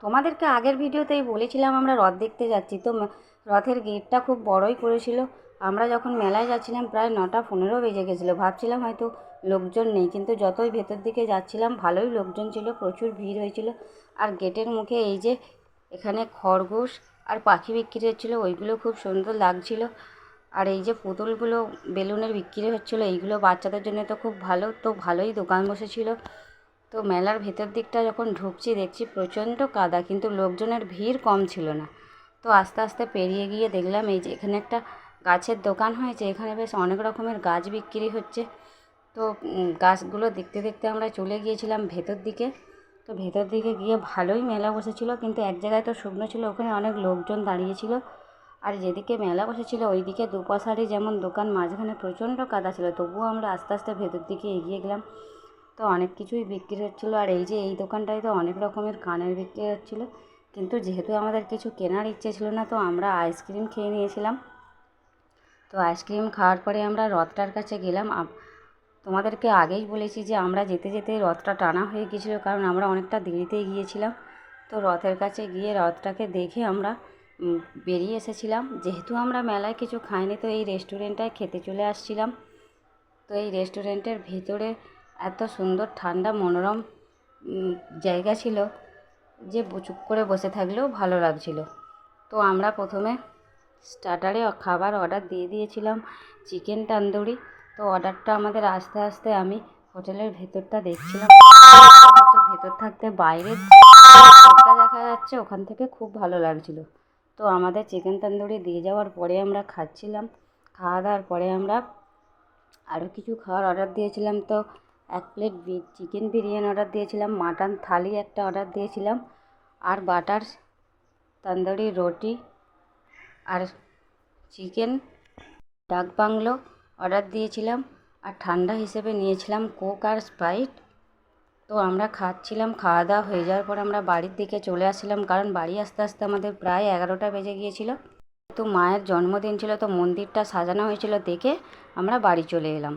তোমাদেরকে আগের ভিডিওতেই বলেছিলাম আমরা রথ দেখতে যাচ্ছি। তো রথের গেটটা খুব বড়ই করেছিল। আমরা যখন মেলায় যাচ্ছিলাম প্রায় 9:15 বেজে গেছিলো। ভাবছিলাম হয়তো লোকজন নেই, কিন্তু যতই ভেতর দিকে যাচ্ছিলাম ভালোই লোকজন ছিল, প্রচুর ভিড় হয়েছিল। আর গেটের মুখে এই যে এখানে খরগোশ আর পাখি বিক্রি হচ্ছিলো, ওইগুলো খুব সুন্দর লাগছিল। আর এই যে পুতুলগুলো বেলুনের বিক্রি হচ্ছিলো, এইগুলো বাচ্চাদের জন্য তো খুব ভালো, তো ভালোই দোকান বসেছিল। তো মেলার ভেতর দিকটা যখন ঢুকছি দেখছি প্রচণ্ড কাদা, কিন্তু লোকজনের ভিড় কম ছিল না। তো আস্তে আস্তে পেরিয়ে গিয়ে দেখলাম এই যে এখানে একটা গাছের দোকান হয়েছে, এখানে বেশ অনেক রকমের গাছ বিক্রি হচ্ছে। তো গাছগুলো দেখতে দেখতে আমরা চলে গিয়েছিলাম ভেতর দিকে। তো ভেতর দিকে গিয়ে ভালোই মেলা বসেছিল, কিন্তু এক জায়গায় তো শুকনো ছিল, ওখানে অনেক লোকজন দাঁড়িয়েছিল। আর যেদিকে মেলা বসেছিল ওইদিকে দুপাশারই যেমন দোকান, মাঝখানে প্রচণ্ড কাদা ছিল, তবুও আমরা আস্তে আস্তে ভেতর দিকে এগিয়ে গেলাম। তো অনেক কিছুই বিক্রি হচ্ছিলো। আর এই যে এই দোকানটায় তো অনেক রকমের কানের বিক্রি হচ্ছিলো, কিন্তু যেহেতু আমাদের কিছু কেনার ইচ্ছে ছিল না, তো আমরা আইসক্রিম খেয়ে নিয়েছিলাম। তো আইসক্রিম খাওয়ার পরে আমরা রথটার কাছে গেলাম। তোমাদেরকে আগেই বলেছি যে আমরা যেতে যেতে রথটা টানা হয়ে গিয়েছিলো, কারণ আমরা অনেকটা দেরিতে গিয়েছিলাম। তো রথের কাছে গিয়ে রথটাকে দেখে আমরা বেরিয়ে এসেছিলাম। যেহেতু আমরা মেলায় কিছু খাইনি, তো এই রেস্টুরেন্টটায় খেতে চলে আসছিলাম। তো এই রেস্টুরেন্টের ভিতরে এত সুন্দর ঠান্ডা মনোরম জায়গা ছিল যে চুপ করে বসে থাকলেও ভালো লাগছিল। তো আমরা প্রথমে স্টার্টারে খাবার অর্ডার দিয়ে দিয়েছিলাম চিকেন তন্দুরি। তো অর্ডারটা আমাদের আস্তে আস্তে আমি হোটেলের ভেতরটা দেখছিলাম, তো ভেতর থাকতে বাইরের রোডটা দেখা যাচ্ছে, ওখান থেকে খুব ভালো লাগছিল। তো আমাদের চিকেন তন্দুরি দিয়ে যাওয়ার পরে আমরা খাচ্ছিলাম। খাওয়া দাওয়ার পরে আমরা আরও কিছু খাওয়ার অর্ডার দিয়েছিলাম। তো 1 প্লেট চিকেন বিরিয়ানি অর্ডার দিয়েছিলাম, মাটন থালি একটা অর্ডার দিয়েছিলাম, আর বাটার তন্দুরি রুটি আর চিকেন ডাক বাংলো অর্ডার দিয়েছিলাম। আর ঠান্ডা হিসেবে নিয়েছিলাম কোক আর স্প্রাইট। তো আমরা খাচ্ছিলাম, খাওয়া দাওয়া হয়ে যাওয়ার পর আমরা বাড়ির দিকে চলে আসছিলাম, কারণ বাড়ি আসতে আসতে আমাদের প্রায় 11টা বেজে গিয়েছিল। তো মায়ের জন্মদিন ছিল, তো মন্দিরটা সাজানো হয়েছিল দেখে আমরা বাড়ি চলে এলাম।